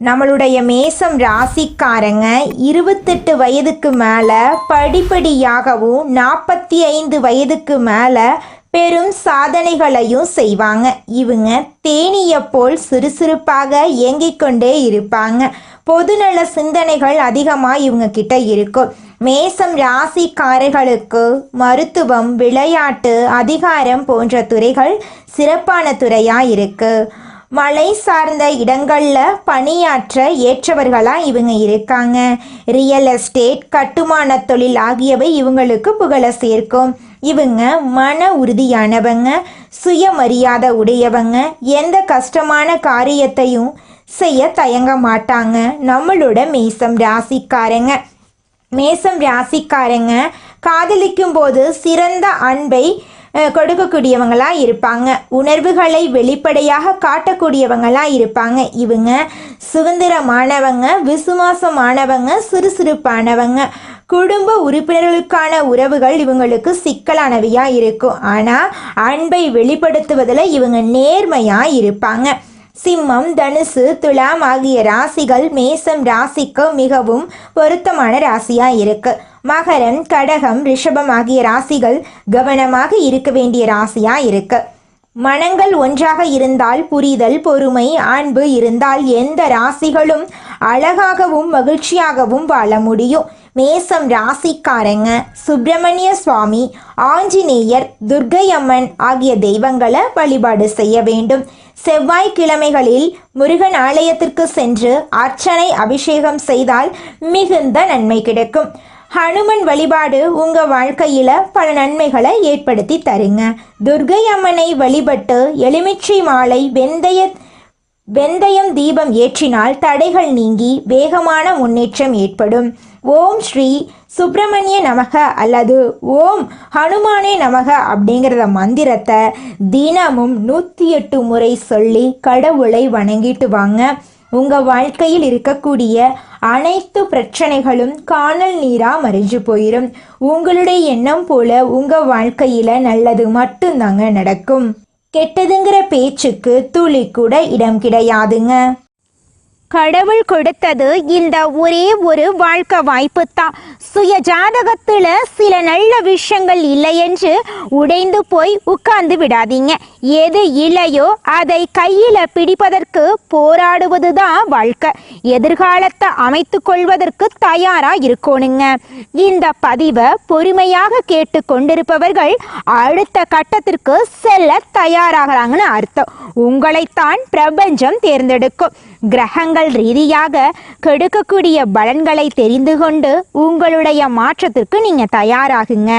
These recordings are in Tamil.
நம்மளுடைய மேசம் ராசிக்காரங்க 28 வயதுக்கு மேலே படிப்படியாகவும் 45 வயதுக்கு மேலே பெரும் சாதனைகளையும் செய்வாங்க. இவங்க தேனீயை போல் சுறுசுறுப்பாக இயங்கிக் கொண்டே இருப்பாங்க. பொதுநல சிந்தனைகள் அதிகமாக இவங்க கிட்ட இருக்கும். மேசம் ராசிக்காரர்களுக்கு மருத்துவம், விளையாட்டு, அதிகாரம் போன்ற துறைகள் சிறப்பான துறையாக இருக்குது. மலை சார்ந்த இடங்களில் பணியாற்ற ஏற்றவர்களாக இவங்க இருக்காங்க. ரியல் எஸ்டேட், கட்டுமான தொழில் ஆகியவை இவங்களுக்கு புகழை சேர்க்கும். இவங்க மன உறுதியானவங்க, சுயமரியாதை உடையவங்க, எந்த கஷ்டமான காரியத்தையும் செய்ய தயங்க மாட்டாங்க. நம்மளோட மேசம் ராசிக்காரங்க காதலிக்கும் போது சிறந்த அன்பை கொடுக்கக்கூடியவங்களாக இருப்பாங்க. உணர்வுகளை வெளிப்படையாக காட்டக்கூடியவங்களாக இருப்பாங்க. இவங்க சுதந்திரமானவங்க, விசுவாசமானவங்க, சுறுசுறுப்பானவங்க. குடும்ப உறுப்பினர்களுக்கான உறவுகள் இவங்களுக்கு சிக்கலானவையாக இருக்கும். ஆனால் அன்பை வெளிப்படுத்துவதில் இவங்க நேர்மையாக இருப்பாங்க. சிம்மம், தனுசு, துலாம் ஆகிய ராசிகள் மேசம் ராசிக்கு மிகவும் பொருத்தமான ராசியாக இருக்கு. மகரம், கடகம், ரிஷபம் ஆகிய ராசிகள் கவனமாக இருக்க வேண்டிய ராசியாக இருக்கு. மனங்கள் ஒன்றாக இருந்தால் புரிதல், பொறுமை, அன்பு இருந்தால் எந்த ராசிகளும் அழகாகவும் மகிழ்ச்சியாகவும் வாழ முடியும். மேசம் ராசிக்காரங்க சுப்பிரமணிய சுவாமி, ஆஞ்சநேயர், துர்க்கை அம்மன் ஆகிய தெய்வங்களை வழிபாடு செய்ய வேண்டும். செவ்வாய்க்கிழமைகளில் முருகன் ஆலயத்திற்கு சென்று அர்ச்சனை, அபிஷேகம் செய்தால் மிகுந்த நன்மை கிடைக்கும். ஹனுமன் வழிபாடு உங்கள் வாழ்க்கையில் பல நன்மைகளை ஏற்படுத்தி தருங்க. துர்க்கை அம்மனை வழிபட்டு எலுமிச்சை மாலை, வெந்தயம் தீபம் ஏற்றினால் தடைகள் நீங்கி வேகமான முன்னேற்றம் ஏற்படும். ஓம் ஸ்ரீ சுப்பிரமணிய நமக அல்லது ஓம் ஹனுமானே நமக அப்படிங்கிறத மந்திரத்தை தினமும் 108 முறை சொல்லி கடவுளை வணங்கிட்டு வாங்க. உங்கள் வாழ்க்கையில் இருக்கக்கூடிய அனைத்து பிரச்சனைகளும் காணல் நீராக மறைஞ்சு போயிடும். உங்களுடைய எண்ணம் போல உங்கள் வாழ்க்கையில் நல்லது மட்டும்தாங்க நடக்கும். கெட்டதுங்கிற பேச்சுக்கு துளி கூட இடம் கிடையாதுங்க. கடவுள் கொடுத்தது இந்த ஒரே ஒரு வாழ்க்கை வாய்ப்பு தான். சுய ஜாதகத்தில் சில நல்ல விஷயங்கள் இல்லை என்று உடைந்து போய் உட்கார்ந்து விடாதீங்க. எது இல்லையோ அதை கையில் பிடிப்பதற்கு போராடுவது தான் வாழ்க்கை. எதிர்காலத்தை அமைத்து கொள்வதற்கு தயாராக இருக்கணுங்க. இந்த பதிவை பொறுமையாக கேட்டு கொண்டிருப்பவர்கள் அடுத்த கட்டத்திற்கு செல்ல தயாராகிறாங்கன்னு அர்த்தம். உங்களைத்தான் பிரபஞ்சம் தேர்ந்தெடுக்கும். கிரகங்கள் ரீதியாக கெடுக்கக்கூடிய பலன்களை தெரிந்து கொண்டு உங்களுடைய மாற்றத்திற்கு நீங்க தயாராகுங்க.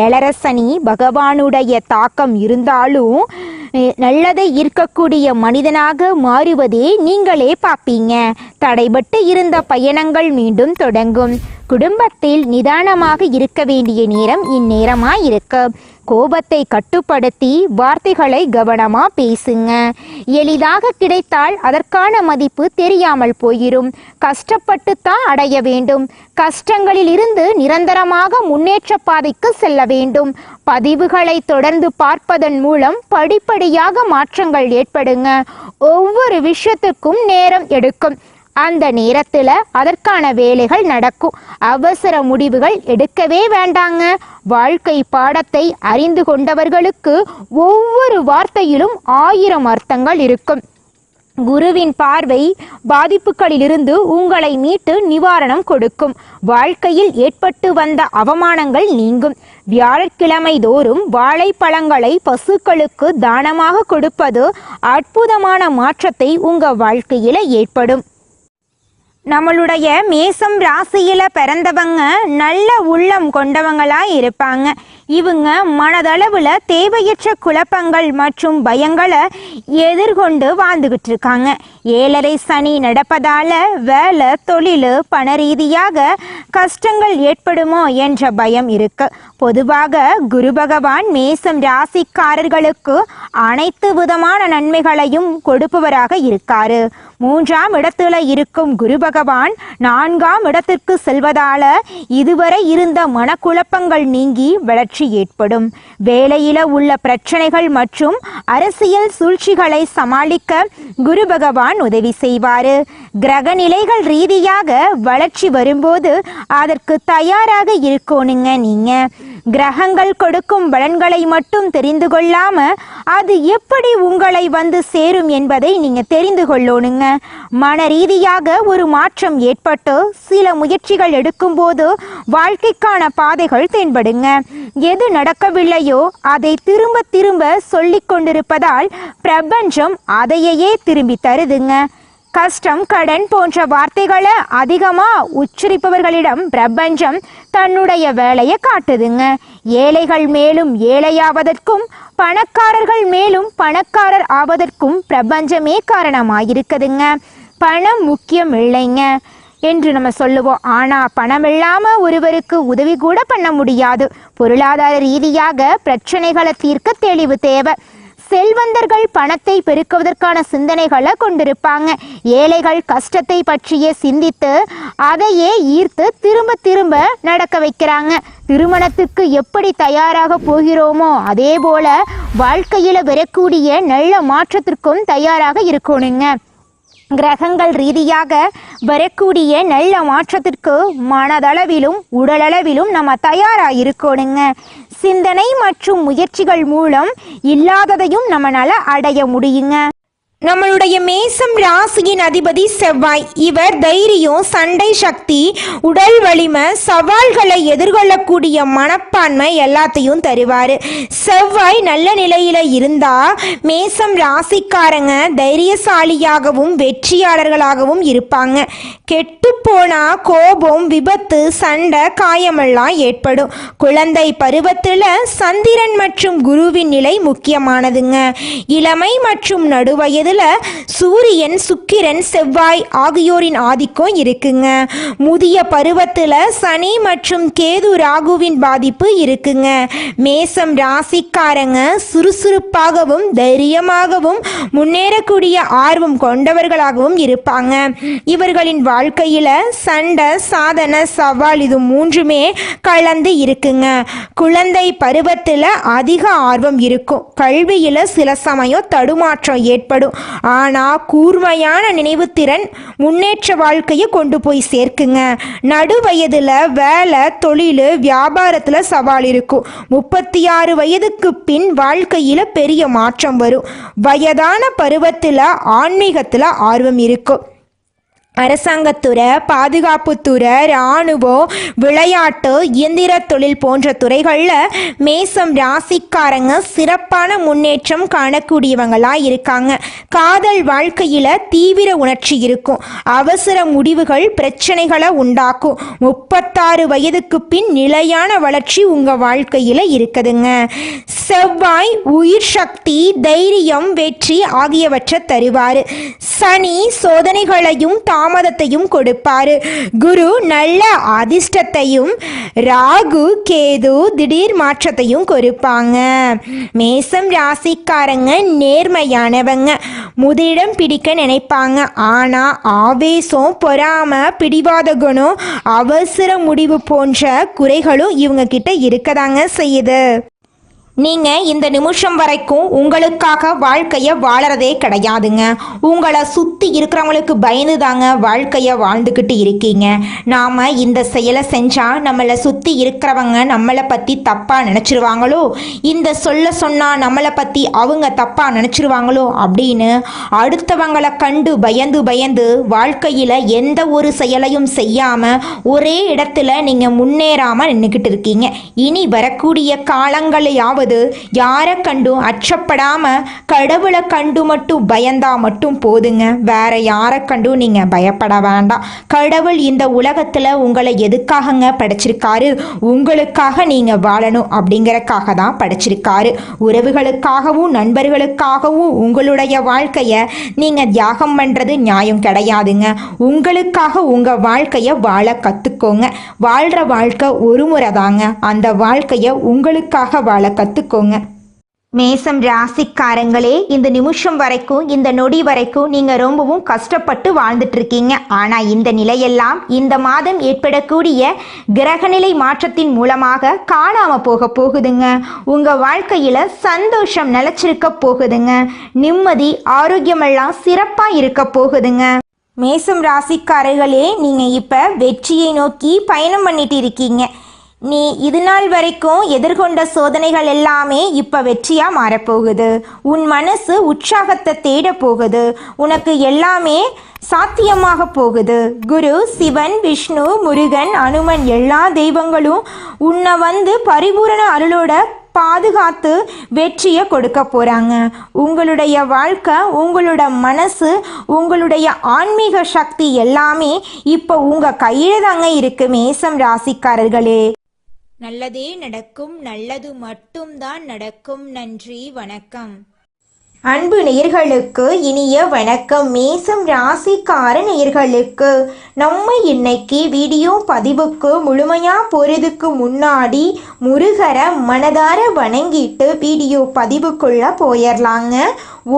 ஏழரை சனி பகவானுடைய தாக்கம் இருந்தாலும் நல்லதை இருக்கக்கூடிய மனிதனாக மாறுவதே நீங்களே பார்ப்பீங்க. தடைபட்டு இருந்த பயணங்கள் மீண்டும் தொடங்கும். குடும்பத்தில் நிதானமாக இருக்க வேண்டிய நேரம் இந்நேரமாக இருக்கு. கோபத்தை கட்டுப்படுத்தி வார்த்தைகளை கவனமாக பேசுங்க. எளிதாக கிடைத்தால் அதற்கான மதிப்பு தெரியாமல் போயிடும். கஷ்டப்பட்டு தான் அடைய வேண்டும். கஷ்டங்களில் இருந்து நிரந்தரமாக முன்னேற்ற பாதைக்கு செல்ல வேண்டும். பதிவுகளை தொடர்ந்து பார்ப்பதன் மூலம் படிப்படியாக மாற்றங்கள் ஏற்படுங்க. ஒவ்வொரு விஷயத்துக்கும் நேரம் எடுக்கும். அந்த நேரத்தில் அதற்கான வேலைகள் நடக்கும். அவசர முடிவுகள் எடுக்கவே வேண்டாங்க. வாழ்க்கை பாடத்தை அறிந்து கொண்டவர்களுக்கு ஒவ்வொரு வார்த்தையிலும் 1000 அர்த்தங்கள் இருக்கும். குருவின் பார்வை பாதிப்புகளிலிருந்து உங்களை மீட்டு நிவாரணம் கொடுக்கும். வாழ்க்கையில் ஏற்பட்டு வந்த அவமானங்கள் நீங்கும். வியாழக்கிழமை தோறும் வாழைப்பழங்களை பசுக்களுக்கு தானமாக கொடுப்பது அற்புதமான மாற்றத்தை உங்கள் வாழ்க்கையில் ஏற்படும். நம்மளுடைய மேசம் ராசியில் பிறந்தவங்க நல்ல உள்ளம் கொண்டவங்களாக இருப்பாங்க. இவங்க மனதளவில் தேவையற்ற குழப்பங்கள் மற்றும் பயங்களை எதிர்கொண்டு வாழ்ந்துகிட்டு இருக்காங்க. ஏழரை சனி நடப்பதால் வேலை, தொழில், பண ரீதியாக கஷ்டங்கள் ஏற்படுமோ என்ற பயம் இருக்கு. பொதுவாக குரு பகவான் மேசம் ராசிக்காரர்களுக்கு அனைத்து விதமான நன்மைகளையும் கொடுப்பவராக இருக்காரு. 3ஆம் இடத்துல இருக்கும் குரு பகவான் 4ஆம் இடத்திற்கு செல்வதால இதுவரை இருந்த மனக்குழப்பங்கள் நீங்கி வளர்ச்சி வளர்ச்சி ஏற்படும். வேலையில உள்ள பிரச்சனைகள் மற்றும் அரசியல் சூழ்ச்சிகளை சமாளிக்க குரு பகவான் உதவி செய்வாரு. கிரக நிலைகள் ரீதியாக வளர்ச்சி வரும்போது அதற்கு தயாராக இருக்கணுங்க. நீங்க கிரகங்கள் கொடுக்கும் பலன்களை மட்டும் தெரிந்து கொள்ளாம அது எப்படி உங்களை வந்து சேரும் என்பதை நீங்க தெரிந்து கொள்ளணுங்க. மன ரீதியாக ஒரு மாற்றம் ஏற்பட்டு சில முயற்சிகள் எடுக்கும்போது வாழ்க்கைக்கான பாதைகள் தென்படுங்க. எது நடக்கவில்லையோ அதை திரும்ப திரும்ப சொல்லிக் கொண்டிருப்பதால் பிரபஞ்சம் அதையே திரும்பி தருதுங்க. கஷ்டம், கடன் போன்ற வார்த்தைகளை அதிகமா உச்சரிப்பவர்களிடம் பிரபஞ்சம் தன்னுடைய வேலையை காட்டுதுங்க. ஏழைகள் மேலும் ஏழையாவதற்கும் பணக்காரர்கள் மேலும் பணக்காரர் ஆவதற்கும் பிரபஞ்சமே காரணமாயிருக்குதுங்க. பணம் முக்கியம் இல்லைங்க என்று நம்ம சொல்லுவோம். ஆனால் பணம் இல்லாமல் ஒருவருக்கு உதவி கூட பண்ண முடியாது. பொருளாதார ரீதியாக பிரச்சனைகளை தீர்க்க தெளிவு தேவை. செல்வந்தர்கள் பணத்தை பெருக்குவதற்கான சிந்தனைகளை கொண்டிருப்பாங்க. ஏழைகள் கஷ்டத்தை பற்றியே சிந்தித்து அதையே ஈர்த்து திரும்ப திரும்ப நடக்க வைக்கிறாங்க. திருமணத்துக்கு எப்படி தயாராக போகிறோமோ அதே போல வாழ்க்கையில வரக்கூடிய நல்ல மாற்றத்திற்கும் தயாராக இருக்கணுங்க. கிரகங்கள் ரீதியாக வரக்கூடிய நல்ல மாற்றத்திற்கு மனதளவிலும் உடலளவிலும் நம்ம தயாராக இருக்கணுங்க. சிந்தனை மற்றும் முயற்சிகள் மூலம் இல்லாததையும் நம்மளால அடைய முடியுங்க. நம்மளுடைய மேசம் ராசியின் அதிபதி செவ்வாய். இவர் தைரியம், சண்டை சக்தி, உடல் வலிமை, சவால்களை எதிர்கொள்ளக்கூடிய மனப்பான்மை எல்லாத்தையும் தருவார். செவ்வாய் நல்ல நிலையில் இருந்தால் மேசம் ராசிக்காரங்க தைரியசாலியாகவும் வெற்றியாளர்களாகவும் இருப்பாங்க. கெட்டுப்போனா கோபம், விபத்து, சண்டை, காயமெல்லாம் ஏற்படும். குழந்தை பருவத்தில் சந்திரன் மற்றும் குருவின் நிலை முக்கியமானதுங்க. இளமை மற்றும் நடுவயதில் சூரியன், சுக்கிரன், செவ்வாய் ஆகியோரின் ஆதிக்கம் இருக்குங்க. முதிய பருவத்தில் சனி மற்றும் கேது, ராகுவின் பாதிப்பு இருக்குங்க. மேசம் ராசிக்காரங்க சுறுசுறுப்பாகவும் தைரியமாகவும் முன்னேறக்கூடிய ஆர்வம் கொண்டவர்களாகவும் இருப்பாங்க. இவர்களின் வாழ்க்கையில சண்டை, சாதனை, சவால் இது மூன்றுமே கலந்து இருக்குங்க. குழந்தை பருவத்தில் அதிக ஆர்வம் இருக்கும். கல்வியில சில சமயம் தடுமாற்றம் ஏற்படும். ஆனால் கூர்மையான நினைவுத்திறன் முன்னேற்ற வாழ்க்கையை கொண்டு போய் சேர்க்குங்க. நடுவயதில் வேலை, தொழில், வியாபாரத்தில் சவால் இருக்கும். 36 வயதுக்கு பின் வாழ்க்கையில் பெரிய மாற்றம் வரும். வயதான பருவத்தில் ஆன்மீகத்தில் ஆர்வம் இருக்கும். அரசாங்கத்துறை, பாதுகாப்புத்துறை, இராணுவம், விளையாட்டு, இயந்திர தொழில் போன்ற துறைகளில் மேசம் ராசிக்காரங்க சிறப்பான முன்னேற்றம் காணக்கூடியவங்களாக இருக்காங்க. காதல் வாழ்க்கையில் தீவிர உணர்ச்சி இருக்கும். அவசர முடிவுகள் பிரச்சனைகளை உண்டாக்கும். 36 வயதுக்கு பின் நிலையான வளர்ச்சி உங்கள் வாழ்க்கையில் இருக்குதுங்க. செவ்வாய் உயிர் சக்தி, தைரியம், வெற்றி ஆகியவற்றை தருவார். சனி சோதனைகளையும் தாமதத்தையும் கொடுப்பாரு. குரு நல்ல அதிர்ஷ்டத்தையும், ராகு, கேது திடீர் மாற்றத்தையும் கொடுப்பாங்க. மேசம் ராசிக்காரங்க நேர்மையானவங்க. முதலிடம் பிடிக்க நினைப்பாங்க. ஆனா ஆவேசம், பொறாமை, பிடிவாத குணம், அவசர முடிவு போன்ற குறைகளும் இவங்க கிட்ட இருக்கதாங்க செய்யுது. நீங்கள் இந்த நிமிஷம் வரைக்கும் உங்களுக்காக வாழ்க்கையை வாழறதே கிடையாதுங்க. உங்களை சுற்றி இருக்கிறவங்களுக்கு பயந்து தாங்க வாழ்க்கையை வாழ்ந்துக்கிட்டு இருக்கீங்க. நாம் இந்த செயலை செஞ்சால் நம்மளை சுற்றி இருக்கிறவங்க நம்மளை பற்றி தப்பாக நினச்சிருவாங்களோ, இந்த சொல்ல சொன்னால் நம்மளை பற்றி அவங்க தப்பாக நினச்சிருவாங்களோ அப்படின்னு அடுத்தவங்களை கண்டு பயந்து பயந்து வாழ்க்கையில் எந்த ஒரு செயலையும் செய்யாமல் ஒரே இடத்துல நீங்கள் முன்னேறாமல் நின்றுக்கிட்டு இருக்கீங்க. இனி வரக்கூடிய காலங்களையாவது யாரை கண்டும் அச்சப்படாம கடவுளை கண்டு மட்டும் பயந்தா மட்டும் போதுங்க. வேற யாரை கண்டும் நீங்க பயப்பட வேண்டாம். கடவுள் இந்த உலகத்துல உங்களை எதுக்காகங்க படைச்சிருக்காரு? உங்களுக்காக நீங்க வாழணும் அப்படிங்கறக்காக தான் படைச்சிருக்காரு. உறவுகளுக்காகவும் நண்பர்களுக்காகவும் உங்களுடைய வாழ்க்கைய நீங்க தியாகம் பண்றது நியாயம் கிடையாதுங்க. உங்களுக்காக உங்க வாழ்க்கைய வாழ கத்துக்கோங்க. வாழ்ற வாழ்க்கை ஒரு முறை தாங்க. அந்த வாழ்க்கைய உங்களுக்காக வாழ கத்துக்கோங்க. மேசம் ராசிக்காரங்களே, இந்த நிமிஷம் வரைக்கும், இந்த நொடி வரைக்கும் நீங்க ரொம்பவும் கஷ்டப்பட்டு வாழ்ந்துட்டு இருக்கீங்க. ஆனா இந்த நிலையெல்லாம் இந்த மாதம் ஏற்படக்கூடிய கிரகநிலை மாற்றத்தின் மூலமாக காணாம போகுதுங்க. உங்க வாழ்க்கையில சந்தோஷம் நிலைச்சிருக்க போகுதுங்க. நிம்மதி, ஆரோக்கியமெல்லாம் சிறப்பா இருக்க போகுதுங்க. மேசம் ராசிக்காரர்களே, நீங்க இப்ப வெற்றியை நோக்கி பயணம் பண்ணிட்டு இருக்கீங்க. நீ இது நாள் வரைக்கும் எதிர்கொண்ட சோதனைகள் எல்லாமே இப்ப வெற்றியா மாறப்போகுது. உன் மனசு உற்சாகத்தை தேட போகுது. உனக்கு எல்லாமே சாத்தியமாக போகுது. குரு, சிவன், விஷ்ணு, முருகன், அனுமன் எல்லா தெய்வங்களும் உன்னை பரிபூரண அருளோட பாதுகாத்து வெற்றியை கொடுக்க போகிறாங்க. உங்களுடைய வாழ்க்கை, உங்களோட மனசு, உங்களுடைய ஆன்மீக சக்தி எல்லாமே இப்போ உங்கள் கையில் தாங்க இருக்கு. மேசம் ராசிக்காரர்களே, நல்லதே நடக்கும், நல்லது மட்டும்தான் நடக்கும். நன்றி, வணக்கம். அன்பு நேயர்களுக்கு இனிய வணக்கம். மேசம் ராசிக்கார நேயர்களுக்கு நம்ம இன்னைக்கு வீடியோ பதிவுக்கு முழுமையா போறதுக்கு முன்னாடி முருகரை மனதார வணங்கிட்டு வீடியோ பதிவுக்குள்ள போயிடலாங்க.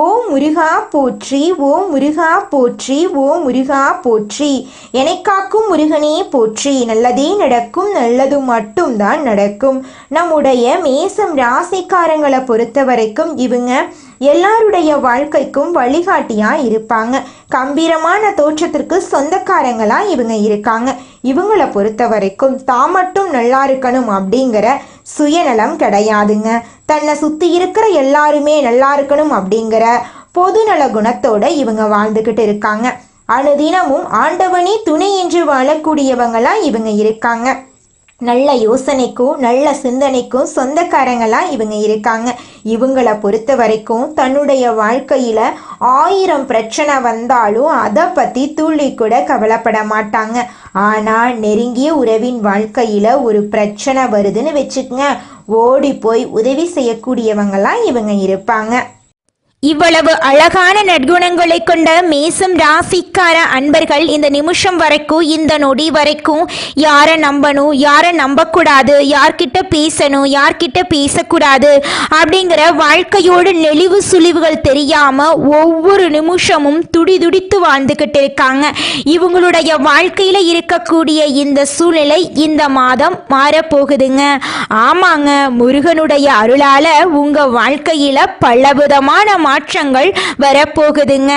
ஓ முருகா போற்றி, ஓ முருகா போற்றி, ஓ முருகா போற்றி, என்னை காக்கும் முருகனே போற்றி. நல்லதே நடக்கும், நல்லது மட்டும்தான் நடக்கும். நம்முடைய மேசம் ராசிக்காரங்களை பொறுத்த வரைக்கும் இவங்க எல்லாருடைய வாழ்க்கைக்கும் வழிகாட்டியா இருப்பாங்க. கம்பீரமான தோற்றத்திற்கு சொந்தக்காரங்களா இவங்க இருக்காங்க. இவங்களை பொறுத்த வரைக்கும் தான் மட்டும் நல்லா இருக்கணும் அப்படிங்கிற சுயநலம் கிடையாதுங்க. தன்னை சுத்தி இருக்கிற எல்லாருமே நல்லா இருக்கணும் அப்படிங்கிற பொதுநல குணத்தோட இவங்க வாழ்ந்துகிட்டு இருக்காங்க. அனுதினமும் ஆண்டவனே துணை என்று வாழக்கூடியவங்களா இவங்க இருக்காங்க. நல்ல யோசனைக்கும் நல்ல சிந்தனைக்கும் சொந்தக்காரங்களா இவங்க இருக்காங்க. இவங்களை பொறுத்த வரைக்கும் தன்னுடைய வாழ்க்கையில 1000 பிரச்சனை வந்தாலும் அதை பத்தி துள்ளி கூட கவலைப்பட மாட்டாங்க. ஆனா நெருங்கிய உறவின் வாழ்க்கையில ஒரு பிரச்சனை வருதுன்னு வச்சுக்கங்க, ஓடி போய் உதவி செய்யக்கூடியவங்களா இவங்க இருப்பாங்க. இவ்வளவு அழகான நற்குணங்களை கொண்ட மேசம் ராசிக்கார அன்பர்கள் இந்த நிமிஷம் வரைக்கும், இந்த நொடி வரைக்கும் யாரை நம்பணும், யாரை நம்பக்கூடாது, யார்கிட்ட பேசணும், யார்கிட்ட பேசக்கூடாது அப்படிங்கிற வாழ்க்கையோட நெளிவு சுழிவுகள் தெரியாம ஒவ்வொரு நிமிஷமும் துடிதுடித்து வாழ்ந்துகிட்டு இருக்காங்க. இவங்களுடைய வாழ்க்கையில இருக்கக்கூடிய இந்த சூழ்நிலை இந்த மாதம் மாறப்போகுதுங்க. ஆமாங்க, முருகனுடைய அருளால உங்க வாழ்க்கையில பலவிதமான மாற்றங்கள் வரப்போகுதுங்க.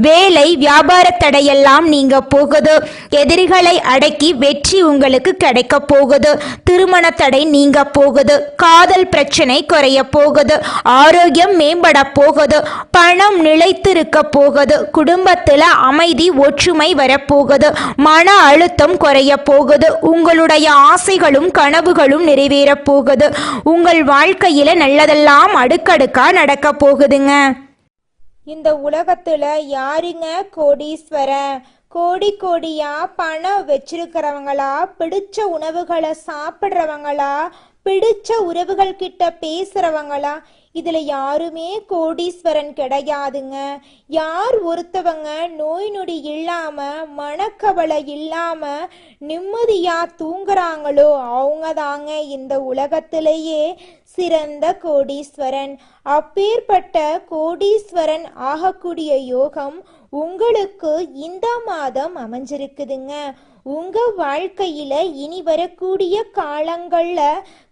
வேலை வியாபார தடையெல்லாம் நீங்க போகுது. எதிரிகளை அடக்கி வெற்றி உங்களுக்கு கிடைக்க போகுது. திருமண தடை நீங்க போகுது. காதல் பிரச்சனை குறைய போகுது. ஆரோக்கியம் மேம்பட போகுது. பணம் நிலைத்திருக்க போகுது. குடும்பத்துல அமைதி, ஒற்றுமை வரப்போகுது. மன அழுத்தம் குறைய போகுது. உங்களுடைய ஆசைகளும் கனவுகளும் நிறைவேற போகுது. உங்கள் வாழ்க்கையில நல்லதெல்லாம் அடுக்கடுக்கா நடக்க போகுதுங்க. இந்த உலகத்துல யாருங்க கோடீஸ்வரன்? கோடி கோடியா பணம் வச்சிருக்கிறவங்களா, பிடிச்ச உணவுகளை சாப்பிட்றவங்களா, பிடிச்ச உறவுகள் கிட்ட பேசுறவங்களா? இதுல யாருமே கோடீஸ்வரன் கிடையாதுங்க. யார் ஒருத்தவங்க நோய் நொடி இல்லாம, மனக்கவலை இல்லாம நிம்மதியா தூங்குறாங்களோ அவங்க தாங்க இந்த உலகத்திலேயே சிறந்த கோடீஸ்வரன். அப்பேற்பட்ட கோடீஸ்வரன் ஆகக்கூடிய யோகம் உங்களுக்கு இந்த மாதம் அமைஞ்சிருக்குதுங்க. உங்க வாழ்க்கையில இனி வரக்கூடிய காலங்கள்ல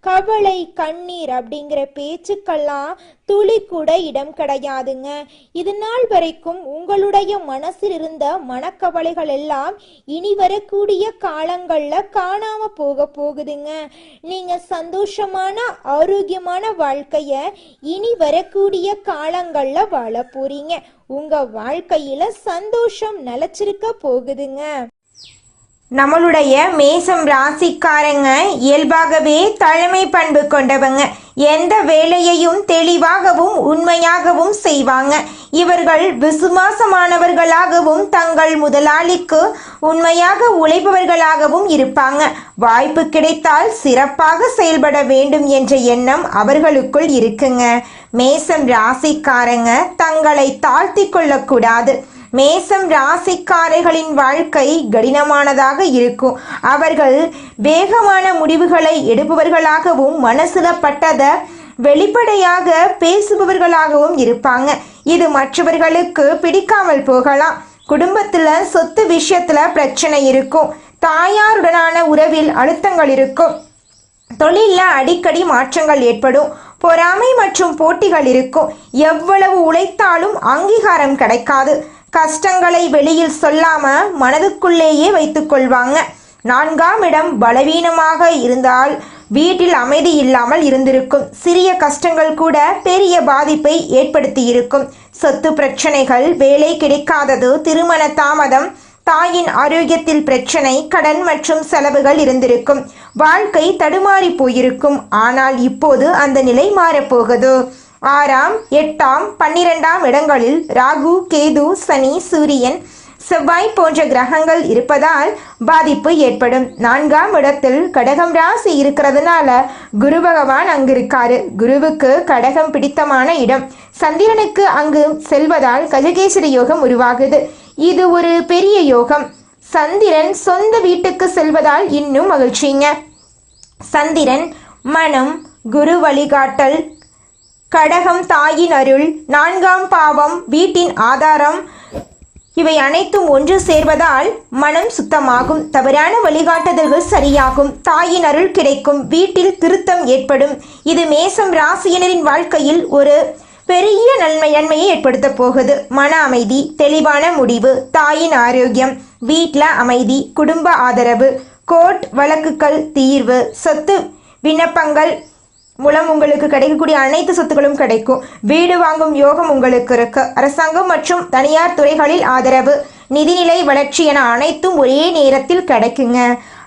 கவலை, கண்ணீர் அப்படிங்கிற பேச்சுக்கெல்லாம் துளி கூட இடம் கிடையாதுங்க. இது நாள் வரைக்கும் உங்களுடைய மனசில் இருந்த மனக்கவலைகள் எல்லாம் இனி வரக்கூடிய காலங்கள்ல காணாம போகுதுங்க. நீங்க சந்தோஷமான ஆரோக்கியமான வாழ்க்கைய இனி வரக்கூடிய காலங்கள்ல வாழ போறீங்க. உங்க வாழ்க்கையில சந்தோஷம் நிலைச்சிருக்க போகுதுங்க. நம்மளுடைய மேசம் ராசிக்காரங்க இயல்பாகவே தலைமை பண்பு கொண்டவங்க. எந்த வேலையையும் தெளிவாகவும் உண்மையாகவும் செய்வாங்க. இவர்கள் விசுவாசமானவர்களாகவும் தங்கள் முதலாளிக்கு உண்மையாக உழைப்பவர்களாகவும் இருப்பாங்க. வாய்ப்பு கிடைத்தால் சிறப்பாக செயல்பட வேண்டும் என்ற எண்ணம் அவர்களுக்குள் இருக்குங்க. மேசம் ராசிக்காரங்க தங்களை தாழ்த்தி கொள்ளக்கூடாது. மேசம் ராசிக்காரர்களின் வாழ்க்கை கடினமானதாக இருக்கும். அவர்கள் வேகமான முடிவுகளை எடுப்பவர்களாகவும் மனசுல பட்டதை வெளிப்படையாக பேசுபவர்களாகவும் இருப்பாங்க. இது மற்றவர்களுக்கு பிடிக்காமல் போகலாம். குடும்பத்துல சொத்து விஷயத்துல பிரச்சனை இருக்கும். தாயாருடனான உறவில் அழுத்தங்கள் இருக்கும். தொழில்ல அடிக்கடி மாற்றங்கள் ஏற்படும். பொறாமை மற்றும் போட்டிகள் இருக்கும். எவ்வளவு உழைத்தாலும் அங்கீகாரம் கிடைக்காது. கஷ்டங்களை வெளியில் சொல்லாம மனதுக்குள்ளேயே வைத்துக் கொள்வாங்க. 4ஆம் இடம் பலவீனமாக இருந்தால் வீட்டில் அமைதி இல்லாமல் இருந்திருக்கும். சிறிய கஷ்டங்கள் கூட பெரிய பாதிப்பை ஏற்படுத்தி இருக்கும். சொத்து பிரச்சனைகள், வேலை கிடைக்காதது, திருமண தாமதம், தாயின் ஆரோக்கியத்தில் பிரச்சனை, கடன் மற்றும் செலவுகள் இருந்திருக்கும். வாழ்க்கை தடுமாறி போயிருக்கும். ஆனால் இப்போது அந்த நிலை மாறப்போகுது. 6ஆம், 8ஆம், 12ஆம் இடங்களில் ராகு, கேது, சனி, சூரியன், செவ்வாய் போன்ற கிரகங்கள் இருப்பதால் பாதிப்பு ஏற்படும். 4ஆம் இடத்தில் கடகம் ராசி இருக்கிறதுனால குரு பகவான் அங்கு இருக்காரு. குருவுக்கு கடகம் பிடித்தமான இடம். சந்திரனுக்கு அங்கு செல்வதால் கஜகேசரி யோகம் உருவாகுது. இது ஒரு பெரிய யோகம். சந்திரன் சொந்த வீட்டுக்கு செல்வதால் இன்னும் மகிழ்ச்சிங்க. சந்திரன் மனம், குரு வழிகாட்டல், கடகம் தாயின் அருள், 4ஆம் பாவம் வீட்டின் ஆதாரம், இவை அனைத்தும் ஒன்று சேர்வதால் மனம் சுத்தமாகும். தவறான வழிகாட்டுதல்கள் சரியாகும். தாயின் அருள் கிடைக்கும். வீட்டில் திருத்தம் ஏற்படும். இது மேசம் ராசியினரின் வாழ்க்கையில் ஒரு பெரிய நன்மையை ஏற்படுத்த போகுது. மன அமைதி, தெளிவான முடிவு, தாயின் ஆரோக்கியம், வீட்டில் அமைதி, குடும்ப ஆதரவு, கோர்ட் வழக்குகள் தீர்வு, சொத்து விண்ணப்பங்கள் மூலம் உங்களுக்கு கிடைக்கக்கூடிய அனைத்து சொத்துக்களும் கிடைக்கும். வீடு வாங்கும் யோகம் உங்களுக்கு இருக்கு. அரசாங்கம் மற்றும் தனியார் துறைகளில் ஆதரவு, நிதிநிலை வளர்ச்சி என அனைத்தும் ஒரே நேரத்தில் கிடைக்குங்க.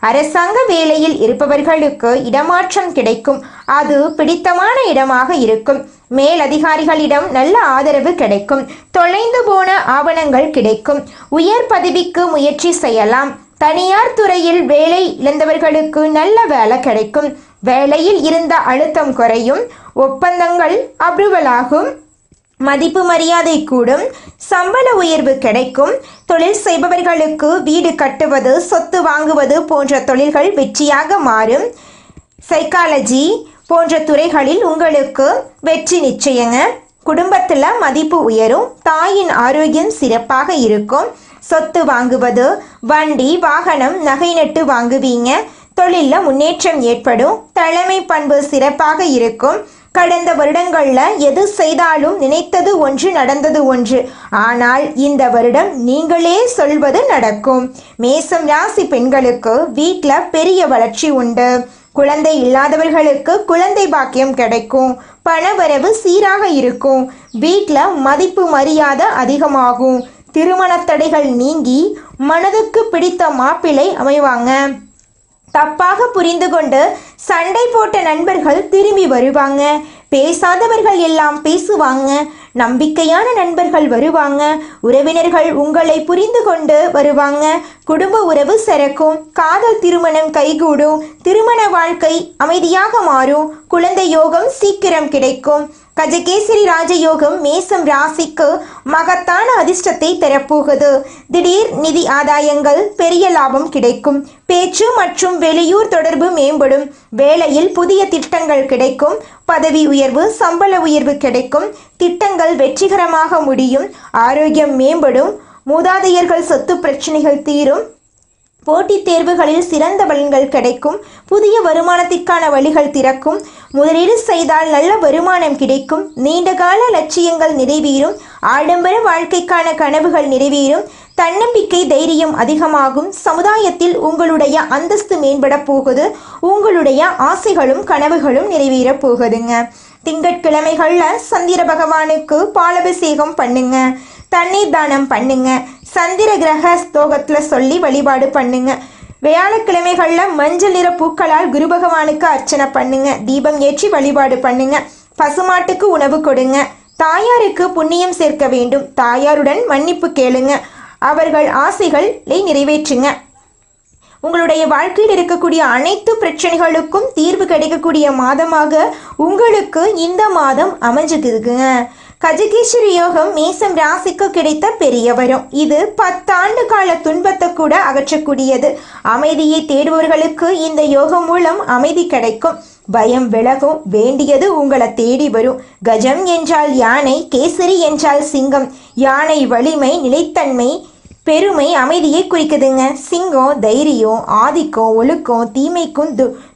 அரசாங்க வேலையில் இருப்பவர்களுக்கு இடமாற்றம் கிடைக்கும். அது பிடித்தமான இடமாக இருக்கும். மேலதிகாரிகளிடம் நல்ல ஆதரவு கிடைக்கும். தொலைந்து போன ஆவணங்கள் கிடைக்கும். உயர் பதவிக்கு முயற்சி செய்யலாம். தனியார் துறையில் வேலை இழந்தவர்களுக்கு நல்ல வேலை கிடைக்கும். வேலையில் இருந்த அழுத்தம் குறையும். ஒப்பந்தங்கள் அப்ரூவல் ஆகும். மதிப்பு மரியாதை கூடும். சம்பள உயர்வு கிடைக்கும். தொழில் செய்பவர்களுக்கு வீடு கட்டுவது, சொத்து வாங்குவது போன்ற தொழில்கள் வெற்றியாக மாறும். சைக்காலஜி போன்ற துறைகளில் உங்களுக்கு வெற்றி நிச்சயங்க. குடும்பத்தில் மதிப்பு உயரும். தாயின் ஆரோக்கியம் சிறப்பாக இருக்கும். சொத்து வாங்குவது, வண்டி வாகனம் நகை நட்டு வாங்குவீங்க. தொழிலில் முன்னேற்றம் ஏற்படும். தலைமை பண்பு சிறப்பாக இருக்கும். கடந்த வருடங்களில் எது செய்தாலும் நினைத்தது ஒன்று நடந்தது ஒன்று. ஆனால் இந்த வருடம் நீங்களே சொல்வது நடக்கும். மேசம் ராசி பெண்களுக்கு வீட்டில் பெரிய வளர்ச்சி உண்டு. குழந்தை இல்லாதவர்களுக்கு குழந்தை பாக்கியம் கிடைக்கும். பணவரவு சீராக இருக்கும். வீட்டில் மதிப்பு மரியாதை அதிகமாகும். திருமண தடைகள் நீங்கி மனதுக்கு பிடித்த மாப்பிள்ளை அமைவாங்க. தப்பாக புரிந்து கொண்டு சண்டை போட்ட நண்பர்கள் திரும்பி வருவாங்க. பேசாதவர்கள் எல்லாம் பேசுவாங்க. நம்பிக்கையான நண்பர்கள் வருவாங்க. உறவினர்கள் உங்களை புரிந்து கொண்டு வருவாங்க. குடும்ப உறவு சிறக்கும். காதல் திருமணம் கைகூடும். திருமண வாழ்க்கை அமைதியாக மாறும். குழந்தை யோகம் சீக்கிரம் கிடைக்கும். கஜகேசரி ராஜயோகம் மேசம் ராசிக்கு மகத்தான அதிர்ஷ்டத்தை தரப்போகுது. திடீர் நிதி ஆதாயங்கள், பெரிய லாபம் கிடைக்கும். பேச்சு மற்றும் வெளியூர் தொடர்பு மேம்படும். வேலையில் புதிய திட்டங்கள் கிடைக்கும். பதவி உயர்வு, சம்பள உயர்வு கிடைக்கும். திட்டங்கள் வெற்றிகரமாக முடியும். ஆரோக்கியம் மேம்படும். மூதாதையர்கள் சொத்து பிரச்சனைகள் தீரும். போட்டித் தேர்வுகளில் சிறந்த பலன்கள் கிடைக்கும். புதிய வருமானத்திற்கான வழிகள் திறக்கும். முதலீடு செய்தால் நல்ல வருமானம் கிடைக்கும். நீண்டகால லட்சியங்கள் நிறைவேறும். ஆடம்பர வாழ்க்கைக்கான கனவுகள் நிறைவேறும். தன்னம்பிக்கை, தைரியம் அதிகமாகும். சமுதாயத்தில் உங்களுடைய அந்தஸ்து மேம்பட போகுது. உங்களுடைய ஆசைகளும் கனவுகளும் நிறைவேற போகுதுங்க. திங்கட்கிழமைகளில் சந்திர பகவானுக்கு பாலாபிஷேகம் பண்ணுங்க. தண்ணீர் தானம் பண்ணுங்க. சந்திர கிரக ஸ்லோகத்தில் சொல்லி வழிபாடு பண்ணுங்க. வியாழக்கிழமைகளில் மஞ்சள் நிற பூக்களால் குரு பகவானுக்கு அர்ச்சனை பண்ணுங்க. தீபம் ஏற்றி வழிபாடு பண்ணுங்க. பசுமாட்டுக்கு உணவு கொடுங்க. தாயாருக்கு புண்ணியம் சேர்க்க வேண்டும். தாயாருடன் மன்னிப்பு கேளுங்க. அவர்கள் ஆசைகளை நிறைவேற்றுங்க. உங்களுடைய வாழ்க்கையில் இருக்கக்கூடிய அனைத்து பிரச்சனைகளுக்கும் தீர்வு கிடைக்கக்கூடிய மாதமாக உங்களுக்கு இந்த மாதம் அமைஞ்சுக்குதுங்க. கஜகேசரி யோகம் மேசம் ராசிக்கு கிடைத்த பெரிய வரம். இது 10 ஆண்டு கால துன்பத்தை கூட அகற்றக்கூடியது. அமைதியை தேடுபவர்களுக்கு இந்த யோகம் மூலம் அமைதி கிடைக்கும். பயம் விலகும், வேண்டியது உங்களை தேடி வரும். கஜம் என்றால் யானை, கேசரி என்றால் சிங்கம். யானை வலிமை, நிலைத்தன்மை, பெருமை, அமைதியை குறிக்குதுங்க. சிங்கம் தைரியம், ஆதிக்கம், ஒழுக்கம், தீமைக்கும்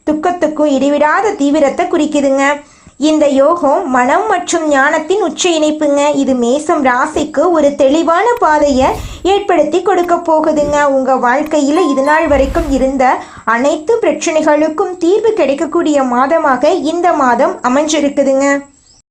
துக்கத்துக்கும் இடைவிடாத தீவிரத்தை குறிக்குதுங்க. இந்த யோகம் மனம் மற்றும் ஞானத்தின் உச்ச இணைப்புங்க. இது மேசம் ராசிக்கு ஒரு தெளிவான பாதையை ஏற்படுத்தி கொடுக்க போகுதுங்க. உங்கள் வாழ்க்கையில் இது நாள் வரைக்கும் இருந்த அனைத்து பிரச்சனைகளுக்கும் தீர்வு கிடைக்கக்கூடிய மாதமாக இந்த மாதம் அமைஞ்சிருக்குதுங்க.